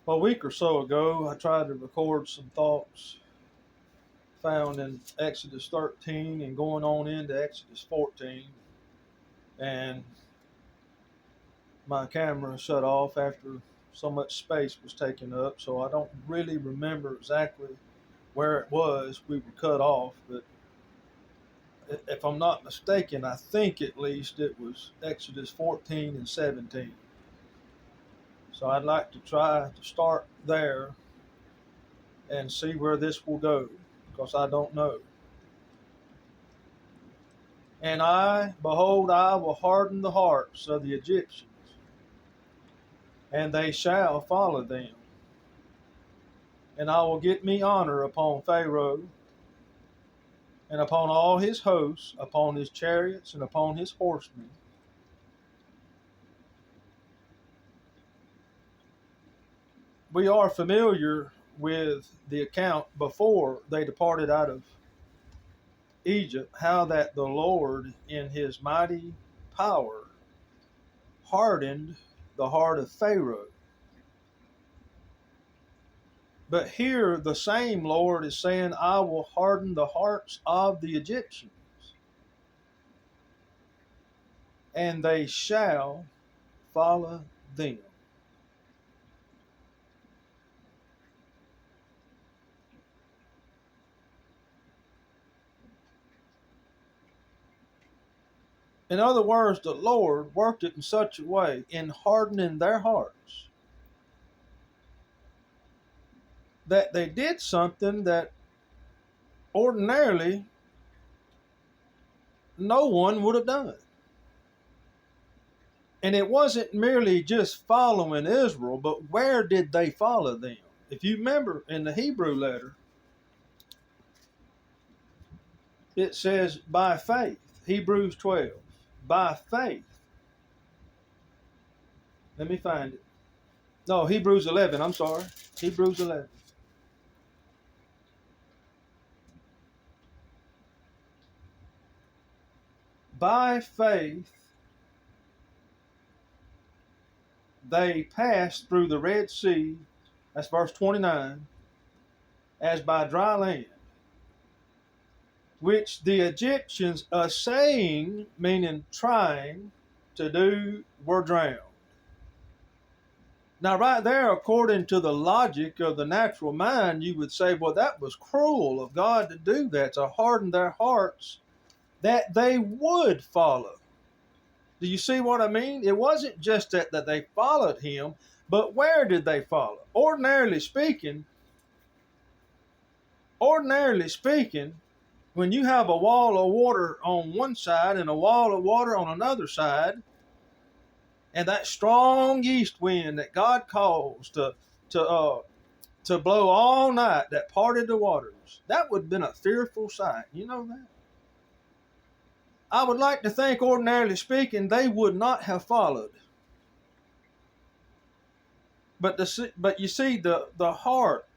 A week or so ago, I tried to record some thoughts found in Exodus 13 and going on into Exodus 14. And my camera shut off after so much space was taken up, so I don't really remember exactly where it was we were cut off. But if I'm not mistaken, I think at least it was Exodus 14 and 17. So I'd like to try to start there and see where this will go, because I don't know. And behold, I will harden the hearts of the Egyptians, and they shall follow them. And I will get me honor upon Pharaoh, and upon all his hosts, upon his chariots, and upon his horsemen. We are familiar with the account before they departed out of Egypt, how that the Lord, in his mighty power, hardened the heart of Pharaoh. But here the same Lord is saying, I will harden the hearts of the Egyptians, and they shall follow them. In other words, the Lord worked it in such a way in hardening their hearts that they did something that ordinarily no one would have done. And it wasn't merely just following Israel, but where did they follow them? If you remember in the Hebrew letter, it says by faith, Hebrews 12, by faith. Let me find it. No, Hebrews 11, I'm sorry. Hebrews 11. By faith, they passed through the Red Sea, that's verse 29, as by dry land, which the Egyptians essaying, meaning trying to do, were drowned. Now, right there, according to the logic of the natural mind, you would say, well, that was cruel of God to do that, to harden their hearts, that they would follow. Do you see what I mean? It wasn't just that they followed him, but where did they follow? Ordinarily speaking, when you have a wall of water on one side and a wall of water on another side, and that strong east wind that God caused to blow all night that parted the waters, that would have been a fearful sight. You know that? I would like to think, ordinarily speaking, they would not have followed. But you see, the heart,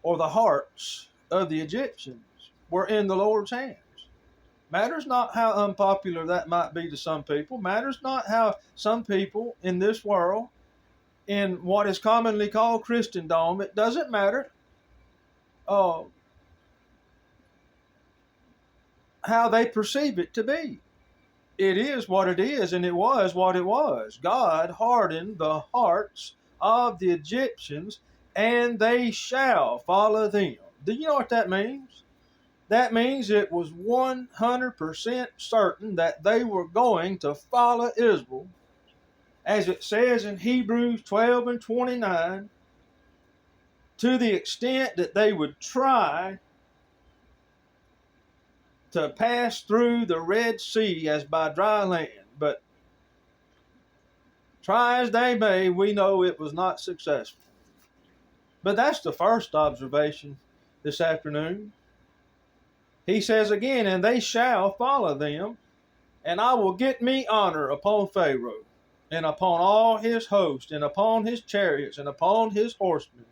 or the hearts of the Egyptians, were in the Lord's hands. Matters not how unpopular that might be to some people. Matters not how some people in this world, in what is commonly called Christendom, it doesn't matter how they perceive it to be. It is what it is, and it was what it was. God hardened the hearts of the Egyptians, and they shall follow them. Do you know what that means? That means it was 100% certain that they were going to follow Israel, as it says in Hebrews 12 and 29, to the extent that they would try to pass through the Red Sea as by dry land. But try as they may, we know it was not successful. But that's the first observation this afternoon. He says again, and they shall follow them, and I will get me honor upon Pharaoh, and upon all his host, and upon his chariots, and upon his horsemen.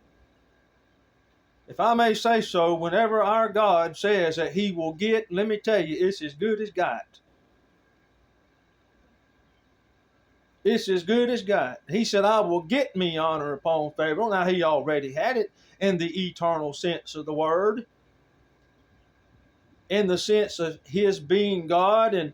If I may say so, whenever our God says that he will get, let me tell you, it's as good as got. It's as good as God. He said, I will get me honor upon Pharaoh. Now, he already had it in the eternal sense of the word, in the sense of his being God, and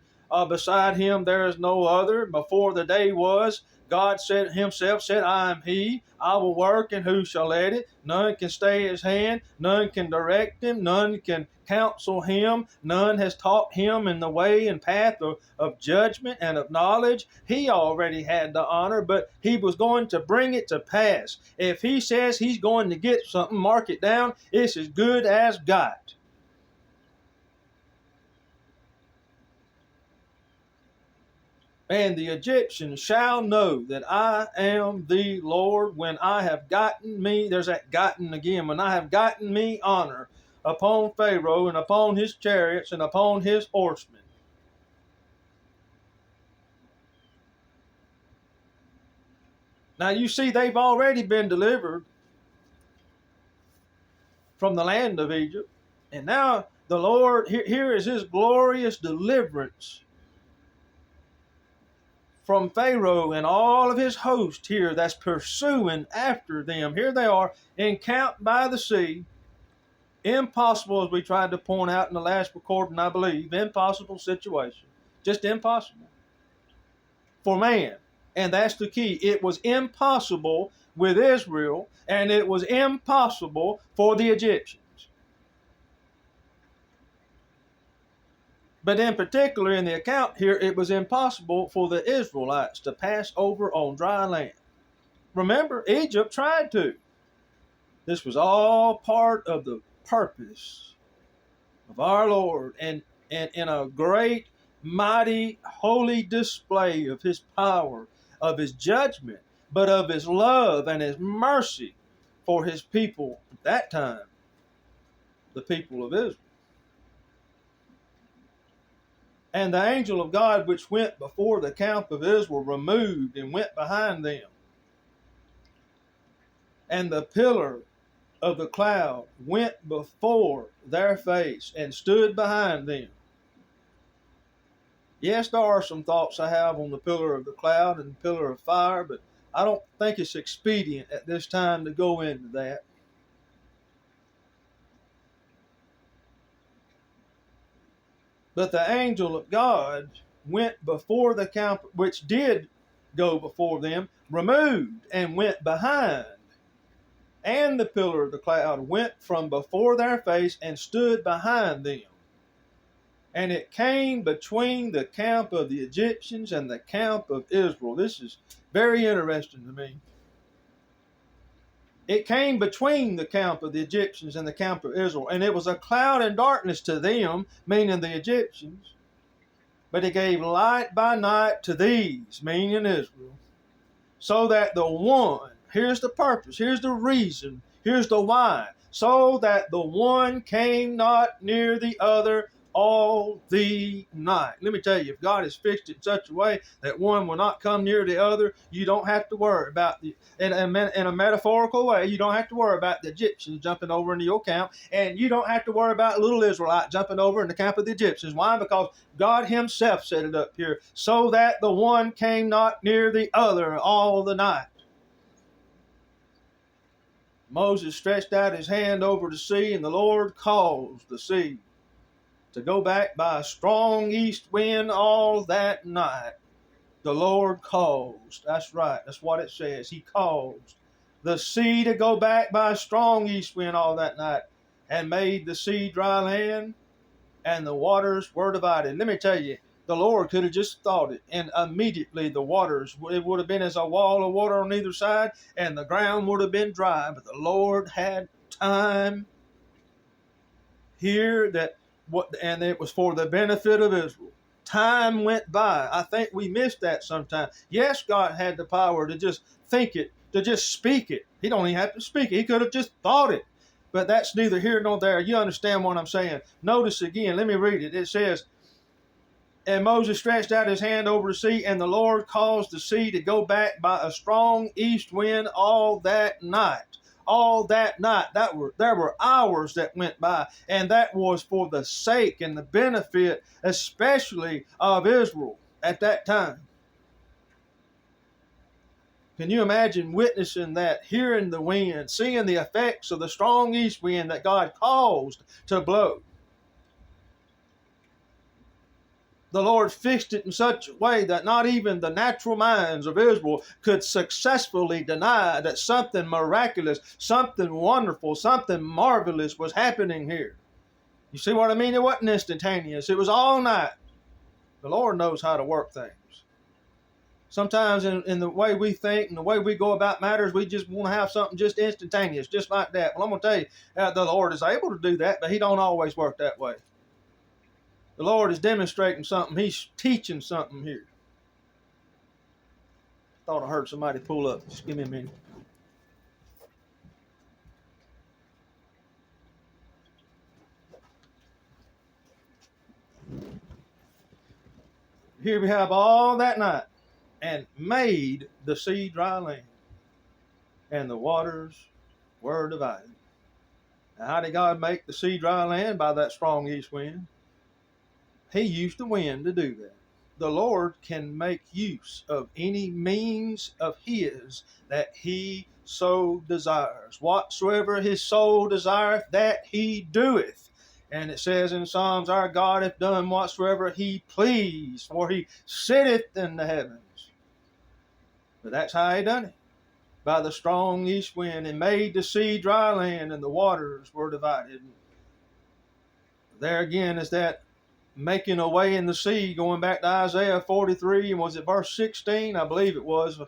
beside him there is no other. Before the day was, God said himself, said, I am he. I will work, and who shall let it? None can stay his hand. None can direct him. None can counsel him. None has taught him in the way and path of judgment and of knowledge. He already had the honor, but he was going to bring it to pass. If he says he's going to get something, mark it down. It's as good as God. And the Egyptians shall know that I am the Lord when I have gotten me, there's that gotten again, when I have gotten me honor upon Pharaoh and upon his chariots and upon his horsemen. Now you see, they've already been delivered from the land of Egypt. And now the Lord, here is his glorious deliverance from Pharaoh and all of his host here that's pursuing after them. Here they are, encamped by the sea. Impossible, as we tried to point out in the last recording, I believe. Impossible situation. Just impossible for man. And that's the key. It was impossible with Israel, and it was impossible for the Egyptians. But in particular, in the account here, it was impossible for the Israelites to pass over on dry land. Remember, Egypt tried to. This was all part of the purpose of our Lord, and in a great, mighty, holy display of his power, of his judgment, but of his love and his mercy for his people at that time, the people of Israel. And the angel of God which went before the camp of Israel removed and went behind them. And the pillar of the cloud went before their face and stood behind them. Yes, there are some thoughts I have on the pillar of the cloud and the pillar of fire, but I don't think it's expedient at this time to go into that. But the angel of God went before the camp, which did go before them, removed and went behind. And the pillar of the cloud went from before their face and stood behind them. And it came between the camp of the Egyptians and the camp of Israel. This is very interesting to me. It came between the camp of the Egyptians and the camp of Israel, and it was a cloud and darkness to them, meaning the Egyptians, but it gave light by night to these, meaning Israel, so that the one, here's the purpose, here's the reason, here's the why, so that the one came not near the other all the night. Let me tell you, if God has fixed it in such a way that one will not come near the other, you don't have to worry about the, in a metaphorical way, you don't have to worry about the Egyptians jumping over into your camp, and you don't have to worry about little Israelite jumping over in the camp of the Egyptians. Why? Because God himself set it up here, so that the one came not near the other all the night. Moses stretched out his hand over the sea, and the Lord caused the sea to go back by a strong east wind all that night. The Lord caused. That's right. That's what it says. He caused the sea to go back by a strong east wind all that night, and made the sea dry land, and the waters were divided. Let me tell you, the Lord could have just thought it, and immediately the waters, it would have been as a wall of water on either side, and the ground would have been dry. But the Lord had time here and it was for the benefit of Israel. Time went by. I think we missed that sometimes. Yes, God had the power to just think it, to just speak it. He don't even have to speak it. He could have just thought it. But that's neither here nor there. You understand what I'm saying? Notice again, let me read it. It says, and Moses stretched out his hand over the sea, and the Lord caused the sea to go back by a strong east wind all that night. All that night, there were hours that went by, and that was for the sake and the benefit especially of Israel at that time. Can you imagine witnessing that, hearing the wind, seeing the effects of the strong east wind that God caused to blow? The Lord fixed it in such a way that not even the natural minds of Israel could successfully deny that something miraculous, something wonderful, something marvelous was happening here. You see what I mean? It wasn't instantaneous. It was all night. The Lord knows how to work things. Sometimes in the way we think and the way we go about matters, we just want to have something just instantaneous, just like that. Well, I'm going to tell you, the Lord is able to do that, but He don't always work that way. The Lord is demonstrating something. He's teaching something here. Thought I heard somebody pull up. Just give me a minute. Here we have all that night, and made the sea dry land, and the waters were divided. Now, how did God make the sea dry land? By that strong east wind. He used the wind to do that. The Lord can make use of any means of His that He so desires. Whatsoever His soul desireth, that He doeth. And it says in Psalms, our God hath done whatsoever He pleased, for He sitteth in the heavens. But that's how He done it. By the strong east wind, and made the sea dry land, and the waters were divided. There again is that making a way in the sea, going back to Isaiah 43, and was it verse 16? I believe it was,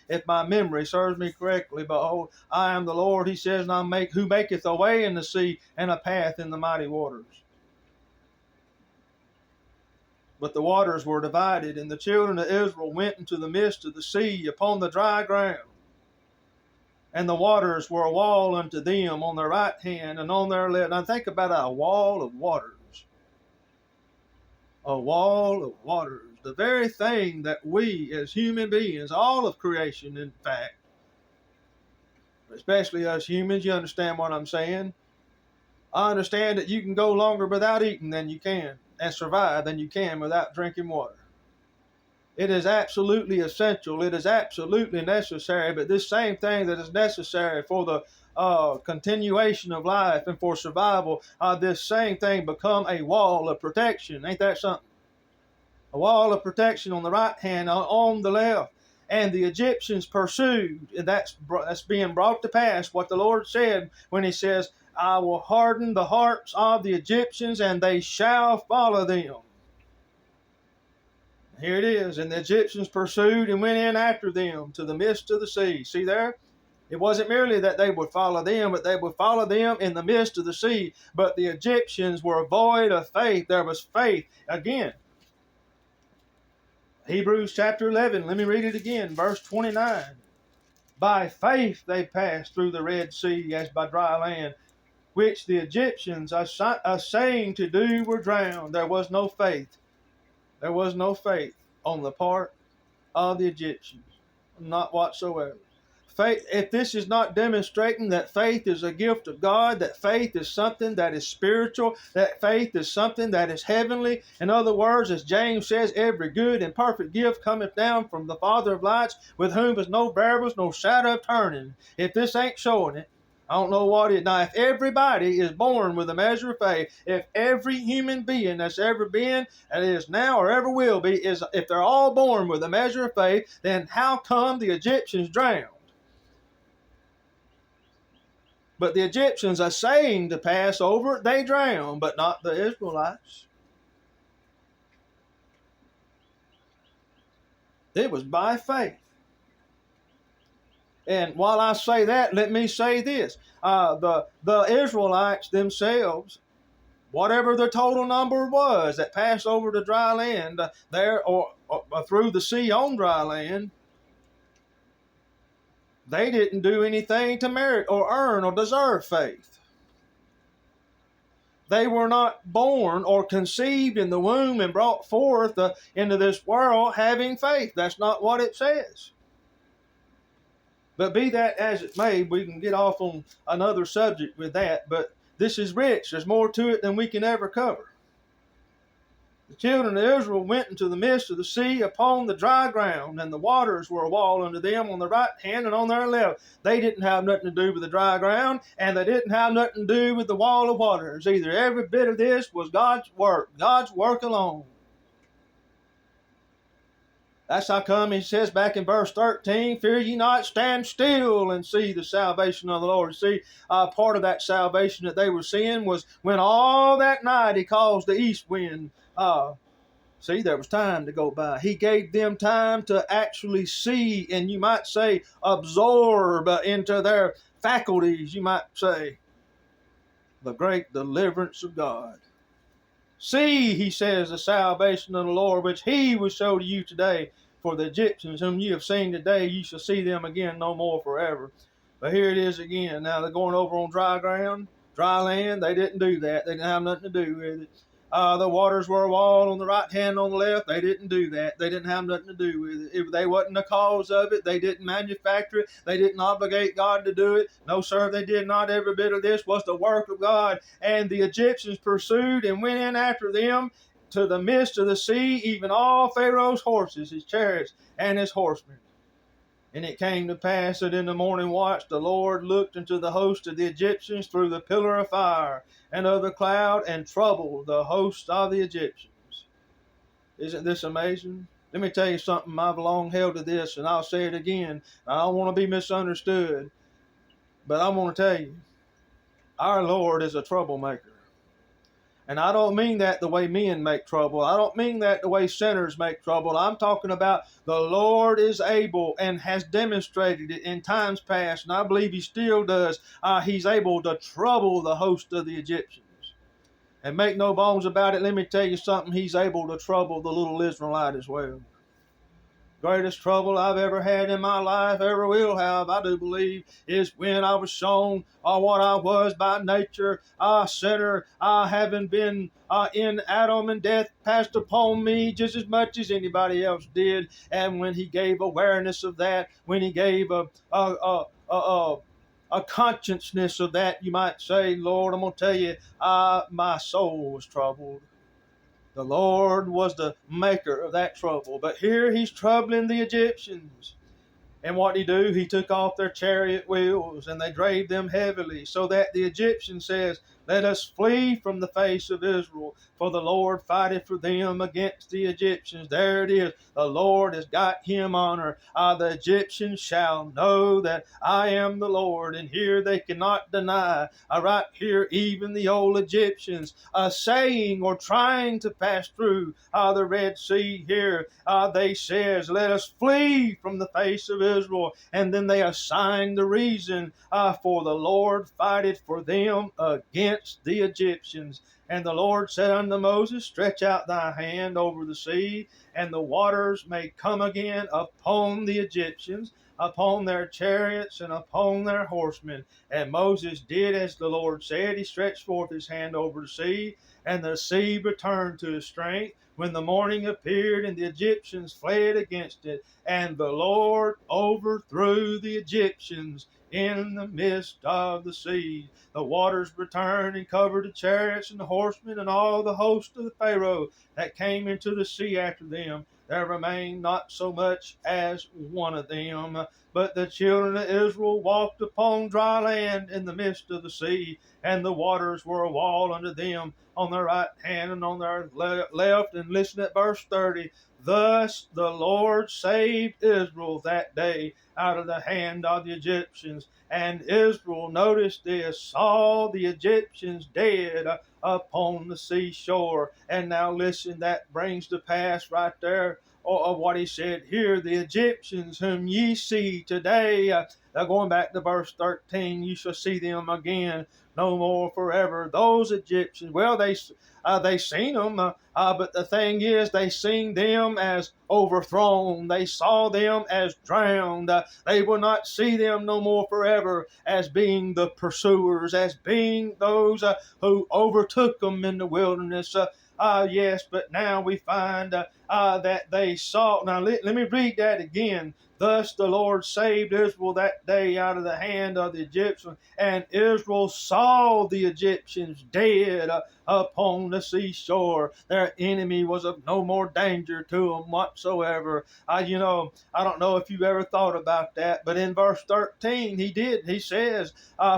if my memory serves me correctly. Behold, I am the Lord, He says, and who maketh a way in the sea, and a path in the mighty waters. But the waters were divided, and the children of Israel went into the midst of the sea upon the dry ground. And the waters were a wall unto them on their right hand and on their left. Now think about a wall of waters. A wall of waters. The very thing that we as human beings, all of creation in fact, especially us humans, you understand what I'm saying? I understand that you can go longer without eating than you can, and survive than you can without drinking water. It is absolutely essential. It is absolutely necessary. But this same thing that is necessary for the continuation of life and for survival, this same thing become a wall of protection. Ain't that something? A wall of protection on the right hand, on the left. And the Egyptians pursued. And that's being brought to pass what the Lord said when He says, I will harden the hearts of the Egyptians, and they shall follow them. Here it is. And the Egyptians pursued and went in after them to the midst of the sea. See there? It wasn't merely that they would follow them, but they would follow them in the midst of the sea. But the Egyptians were void of faith. There was faith. Again, Hebrews chapter 11. Let me read it again. Verse 29. By faith they passed through the Red Sea as by dry land, which the Egyptians, assaying to do, were drowned. There was no faith. There was no faith on the part of the Egyptians. Not whatsoever. Faith, if this is not demonstrating that faith is a gift of God, that faith is something that is spiritual, that faith is something that is heavenly. In other words, as James says, every good and perfect gift cometh down from the Father of lights, with whom is no variables, no shadow of turning. If this ain't showing it, I don't know what is. Now, if everybody is born with a measure of faith, if every human being that's ever been, and is now, or ever will be, if they're all born with a measure of faith, then how come the Egyptians drowned? But the Egyptians are saying to pass over, they drowned, but not the Israelites. It was by faith. And while I say that, let me say this. The Israelites themselves, whatever the total number was that passed over the dry land there or through the sea on dry land, they didn't do anything to merit or earn or deserve faith. They were not born or conceived in the womb and brought forth into this world having faith. That's not what it says. But be that as it may, we can get off on another subject with that. But this is rich. There's more to it than we can ever cover. The children of Israel went into the midst of the sea upon the dry ground, and the waters were a wall unto them on their right hand and on their left. They didn't have nothing to do with the dry ground, and they didn't have nothing to do with the wall of waters either. Every bit of this was God's work alone. That's how come he says back in verse 13, fear ye not, stand still and see the salvation of the Lord. See, part of that salvation that they were seeing was when all that night he caused the east wind. See, there was time to go by. He gave them time to actually see, and you might say absorb into their faculties, you might say, the great deliverance of God. See, he says, the salvation of the Lord, which he will show to you today. For the Egyptians whom you have seen today, you shall see them again no more forever. But here it is again. Now they're going over on dry ground, dry land. They didn't do that. They didn't have nothing to do with it. The waters were a wall on the right hand, on the left. They didn't do that. They didn't have nothing to do with it. If they wasn't the cause of it, they didn't manufacture it. They didn't obligate God to do it. No, sir, they did not. Every bit of this was the work of God. And the Egyptians pursued and went in after them to the midst of the sea, even all Pharaoh's horses, his chariots, and his horsemen. And it came to pass that in the morning watch the Lord looked into the host of the Egyptians through the pillar of fire and of the cloud, and troubled the host of the Egyptians. Isn't this amazing? Let me tell you something. I've long held to this, and I'll say it again. I don't want to be misunderstood, but I want to tell you, our Lord is a troublemaker. And I don't mean that the way men make trouble. I don't mean that the way sinners make trouble. I'm talking about the Lord is able and has demonstrated it in times past, and I believe he still does. He's able to trouble the host of the Egyptians. And make no bones about it, let me tell you something, he's able to trouble the little Israelite as well. Greatest trouble I've ever had in my life, ever will have, I do believe, is when I was shown what I was by nature, a sinner, having been in Adam, and death passed upon me just as much as anybody else did. And when he gave awareness of that, when he gave a consciousness of that, you might say, Lord, I'm going to tell you, my soul was troubled. The Lord was the maker of that trouble. But here he's troubling the Egyptians. And what did he do? He took off their chariot wheels, and they drave them heavily, so that the Egyptian says, let us flee from the face of Israel, for the Lord fighteth for them against the Egyptians. There it is. The Lord has got him honor. The Egyptians shall know that I am the Lord. And here they cannot deny. Right here, even the old Egyptians saying or trying to pass through the Red Sea here, they says, let us flee from the face of Israel. And then they assign the reason, for the Lord fighteth for them against the Egyptians. And the Lord said unto Moses, stretch out thy hand over the sea, and the waters may come again upon the Egyptians, upon their chariots, and upon their horsemen. And Moses did as the Lord said. He stretched forth his hand over the sea, and the sea returned to his strength. When the morning appeared, and the Egyptians fled against it, and the Lord overthrew the Egyptians in the midst of the sea. The waters returned and covered the chariots and the horsemen and all the host of the Pharaoh that came into the sea after them. There remained not so much as one of them. But the children of Israel walked upon dry land in the midst of the sea, and the waters were a wall unto them on their right hand and on their left. And listen at verse 30. Thus the Lord saved Israel that day out of the hand of the Egyptians. And Israel, notice this, saw the Egyptians dead upon the seashore. And now listen, that brings to pass right there of what he said here. The Egyptians whom ye see today, now going back to verse 13, you shall see them again no more forever. Those Egyptians, well, they seen them, but the thing is, they seen them as overthrown. They saw them as drowned. They will not see them no more forever as being the pursuers, as being those who overtook them in the wilderness. Yes, but now we find that they saw. Now let me read that again. Thus the Lord saved Israel that day out of the hand of the Egyptians, and Israel saw the Egyptians dead upon the seashore. Their enemy was of no more danger to them whatsoever. I don't know if you've ever thought about that, but in verse 13, he says,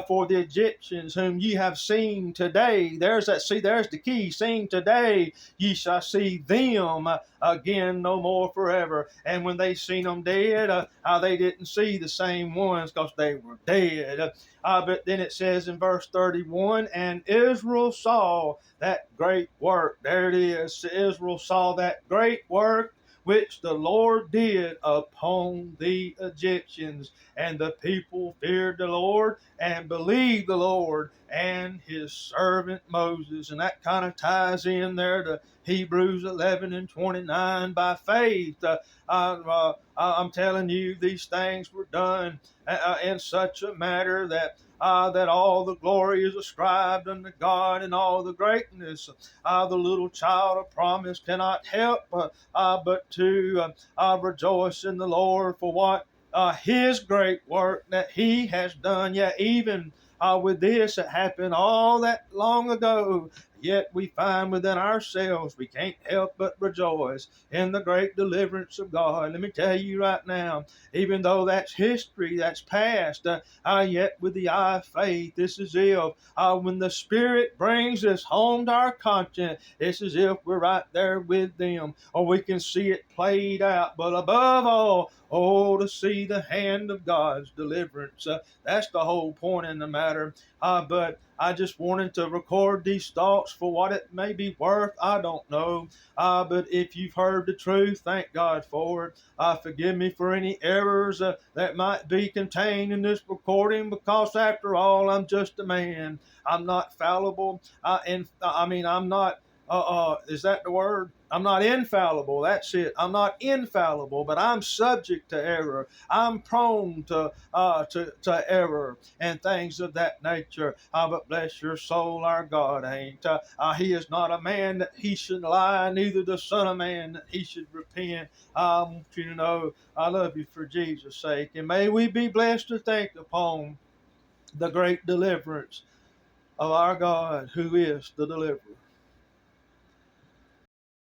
for the Egyptians whom ye have seen today, there's the key, seen today, ye shall see them again no more forever. And when they seen them dead, they didn't see the same ones because they were dead. But then it says in verse 31, and Israel saw that great work. There it is. Israel saw that great work which the Lord did upon the Egyptians. And the people feared the Lord and believed the Lord and his servant Moses. And that kind of ties in there to Hebrews 11 and 29. By faith, I'm telling you, these things were done in such a manner that all the glory is ascribed unto God, and all the greatness. The little child of promise cannot help but to rejoice in the Lord for what his great work that he has done. Yeah, even with this, it happened all that long ago. Yet we find within ourselves we can't help but rejoice in the great deliverance of God. Let me tell you right now, even though that's history, that's past, yet with the eye of faith, this is if when the Spirit brings us home to our conscience, it's as if we're right there with them, or we can see it played out. But above all, to see the hand of God's deliverance. That's the whole point in the matter. But I just wanted to record these thoughts for what it may be worth. I don't know. But if you've heard the truth, thank God for it. Forgive me for any errors that might be contained in this recording, because after all, I'm just a man. I'm not fallible. I'm not. Is that the word? I'm not infallible. That's it. I'm not infallible, but I'm subject to error. I'm prone to error and things of that nature. But bless your soul, our God ain't. He is not a man that he should lie, neither the Son of Man that he should repent. I want you to know I love you for Jesus' sake, and may we be blessed to think upon the great deliverance of our God, who is the deliverer.